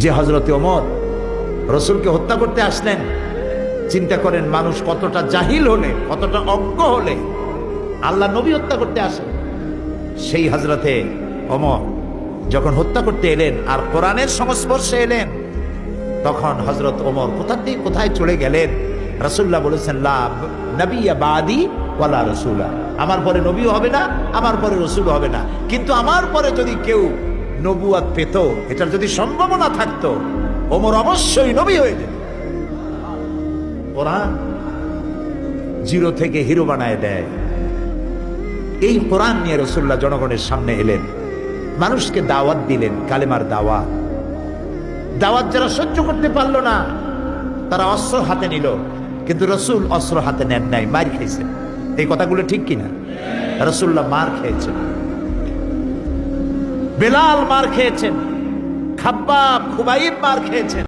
যে হযরত ওমর রাসূলকে হত্যা করতে আসলেন, চিন্তা করেন মানুষ কতটা জাহিল হলে, কতটা অজ্ঞ হলে আল্লাহ নবী হত্যা করতে আসে। সেই হযরতে ওমর যখন হত্যা করতে এলেন আর কোরআনের সংস্পর্শে এলেন, তখন হযরত ওমর কোথা থেকে কোথায় চলে গেলেন। রাসূলুল্লাহ বলেছেন, লা নবিয়্যা বাদি ওয়ালা রাসূলা, আমার পরে নবীও হবে না, আমার পরে রাসূলও হবে না, কিন্তু আমার পরে যদি কেউ নবুয়ত পেত, এটার যদি সম্ভাবনা থাকতো, ওমর অবশ্যই নবী হয়ে যেত। কোরআন জিরো থেকে হিরো বানায় দেয়। এই কোরআন নিয়ে রাসূলুল্লাহ জনগণের সামনে এলেন, মানুষকে দাওয়াত দিলেন, কালেমার দাওয়াত। দাওয়াত যারা সহ্য করতে পারলো না, তারা অস্ত্র হাতে নিল, কিন্তু রাসূল অস্ত্র হাতে নেন নাই, মার খেয়েছেন। এই কথাগুলো ঠিক কিনা? রাসূলুল্লাহ মার খেয়েছেন, বেলাল মার খেয়েছেন, খাব্বাব খুবাইব মার খেয়েছেন।